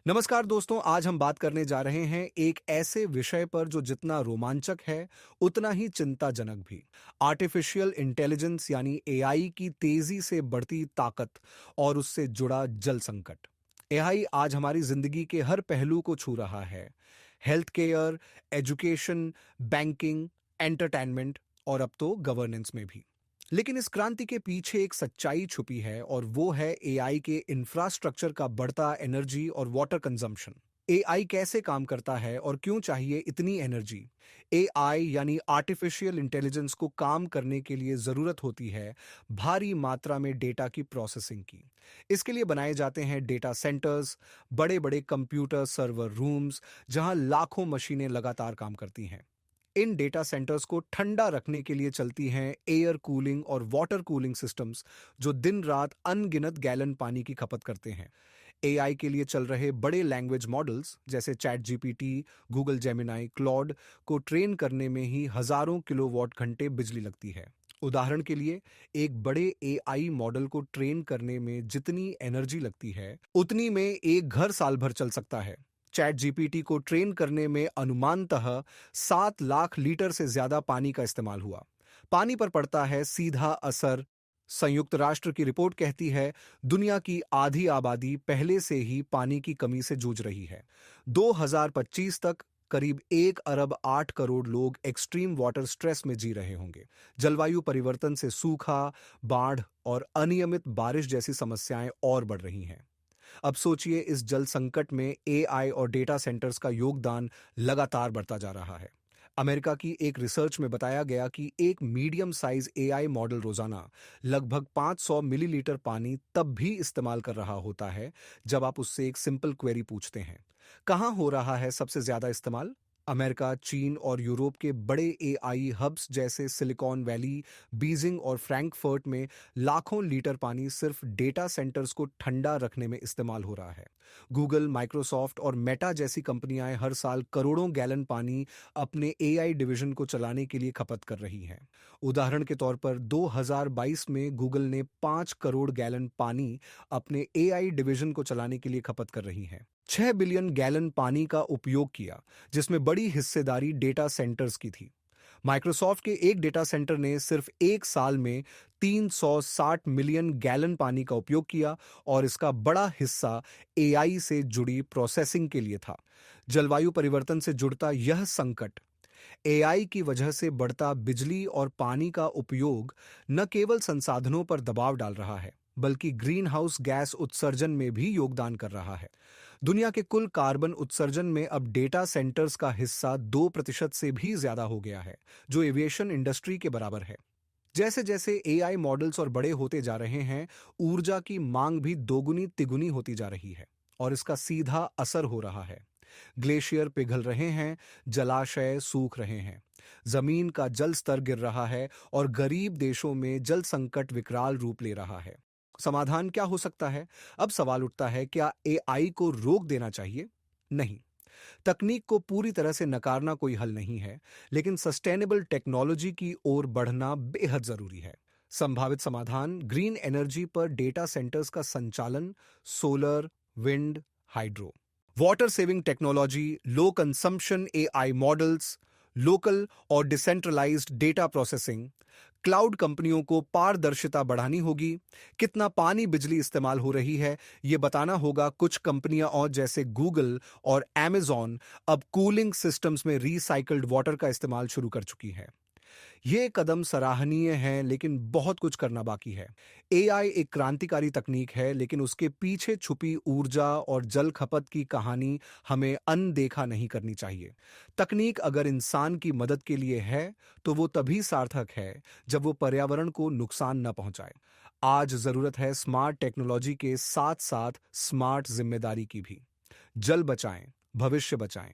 नमस्कार दोस्तों, आज हम बात करने जा रहे हैं एक ऐसे विषय पर जो जितना रोमांचक है, उतना ही चिंताजनक भी। आर्टिफिशियल इंटेलिजेंस यानी एआई की तेजी से बढ़ती ताकत और उससे जुड़ा जल संकट। एआई आज हमारी जिंदगी के हर पहलू को छू रहा है। Health care, education, banking, entertainment और अब तो गवर्नेंस में भी। लेकिन इस क्रांति के पीछे एक सच्चाई छुपी है और वो है एआई के इंफ्रास्ट्रक्चर का बढ़ता एनर्जी और वाटर कंजम्पशन। एआई कैसे काम करता है और क्यों चाहिए इतनी एनर्जी? एआई यानी आर्टिफिशियल इंटेलिजेंस को काम करने के लिए जरूरत होती है भारी मात्रा में डेटा की प्रोसेसिंग की। इसके लिए बनाए जाते हैं डेटा सेंटर्स, बड़े बड़े कंप्यूटर सर्वर रूम्स, जहां लाखों मशीनें लगातार काम करती हैं। इन डेटा सेंटर्स को ठंडा रखने के लिए चलती हैं एयर कूलिंग और वाटर कूलिंग सिस्टम्स, जो दिन रात अनगिनत गैलन पानी की खपत करते हैं। एआई के लिए चल रहे बड़े लैंग्वेज मॉडल्स जैसे chat GPT, Google Gemini, Claude को ट्रेन करने में ही हजारों किलोवाट घंटे बिजली लगती है। उदाहरण के लिए, एक बड़े एआई मॉडल को ट्रेन करने में जितनी एनर्जी लगती है, उतनी में एक घर साल भर चल सकता है। चैट जीपीटी को ट्रेन करने में अनुमानतः 7 लाख लीटर से ज्यादा पानी का इस्तेमाल हुआ। पानी पर पड़ता है सीधा असर। संयुक्त राष्ट्र की रिपोर्ट कहती है, दुनिया की आधी आबादी पहले से ही पानी की कमी से जूझ रही है। 2025 तक करीब 1 अरब 8 करोड़ लोग एक्सट्रीम वाटर स्ट्रेस में जी रहे होंगे। जलवायु परिवर्तन से सूखा, बाढ़ और अनियमित बारिश जैसी समस्याएं और बढ़ रही हैं। अब सोचिए, इस जल संकट में एआई और डेटा सेंटर्स का योगदान लगातार बढ़ता जा रहा है। अमेरिका की एक रिसर्च में बताया गया कि एक मीडियम साइज एआई मॉडल रोजाना लगभग 500 मिलीलीटर पानी तब भी इस्तेमाल कर रहा होता है जब आप उससे एक सिंपल क्वेरी पूछते हैं। कहाँ हो रहा है सबसे ज्यादा इस्तेमाल? अमेरिका, चीन और यूरोप के बड़े एआई हब्स जैसे सिलिकॉन वैली, बीजिंग और फ्रैंकफर्ट में लाखों लीटर पानी सिर्फ डेटा सेंटर्स को ठंडा रखने में इस्तेमाल हो रहा है। गूगल, माइक्रोसॉफ्ट और मेटा जैसी कंपनियां हर साल करोड़ों गैलन पानी अपने एआई डिवीजन को चलाने के लिए खपत कर रही हैं। उदाहरण के तौर पर 2022 में गूगल ने 5 करोड़ गैलन पानी अपने एआई डिवीजन को चलाने के लिए खपत कर रही है। 6 बिलियन गैलन पानी का उपयोग किया, जिसमें बड़ी हिस्सेदारी डेटा सेंटर्स की थी। माइक्रोसॉफ्ट के एक डेटा सेंटर ने सिर्फ एक साल में 360 मिलियन गैलन पानी का उपयोग किया और इसका बड़ा हिस्सा एआई से जुड़ी प्रोसेसिंग के लिए था। जलवायु परिवर्तन से जुड़ता यह संकट, एआई की वजह से बढ़ता बिजली और पानी का उपयोग न केवल संसाधनों पर दबाव डाल रहा है, बल्कि ग्रीन हाउस गैस उत्सर्जन में भी योगदान कर रहा है। दुनिया के कुल कार्बन उत्सर्जन में अब डेटा सेंटर्स का हिस्सा 2% से भी ज्यादा हो गया है, जो एविएशन इंडस्ट्री के बराबर है। जैसे जैसे एआई मॉडल्स और बड़े होते जा रहे हैं, ऊर्जा की मांग भी दोगुनी तिगुनी होती जा रही है और इसका सीधा असर हो रहा है। ग्लेशियर पिघल रहे हैं, जलाशय सूख रहे हैं, जमीन का जल स्तर गिर रहा है और गरीब देशों में जल संकट विकराल रूप ले रहा है। समाधान क्या हो सकता है? अब सवाल उठता है, क्या एआई को रोक देना चाहिए? नहीं। तकनीक को पूरी तरह से नकारना कोई हल नहीं है, लेकिन सस्टेनेबल टेक्नोलॉजी की ओर बढ़ना बेहद जरूरी है। संभावित समाधान: ग्रीन एनर्जी पर डेटा सेंटर्स का संचालन, solar, wind, hydro, water saving technology, low consumption AI models, local और डिसेंट्रलाइज्ड डेटा प्रोसेसिंग। क्लाउड कंपनियों को पारदर्शिता बढ़ानी होगी। कितना पानी बिजली इस्तेमाल हो रही है, ये बताना होगा। कुछ कंपनियां और जैसे गूगल और Amazon अब कूलिंग सिस्टम्स में रिसाइकल्ड वाटर का इस्तेमाल शुरू कर चुकी है। ये कदम सराहनीय है, लेकिन बहुत कुछ करना बाकी है। एआई एक क्रांतिकारी तकनीक है, लेकिन उसके पीछे छुपी ऊर्जा और जल खपत की कहानी हमें अनदेखा नहीं करनी चाहिए। तकनीक अगर इंसान की मदद के लिए है, तो वो तभी सार्थक है जब वो पर्यावरण को नुकसान न पहुंचाए। आज जरूरत है स्मार्ट टेक्नोलॉजी के साथ साथ स्मार्ट जिम्मेदारी की भी। जल बचाएं, भविष्य बचाएं।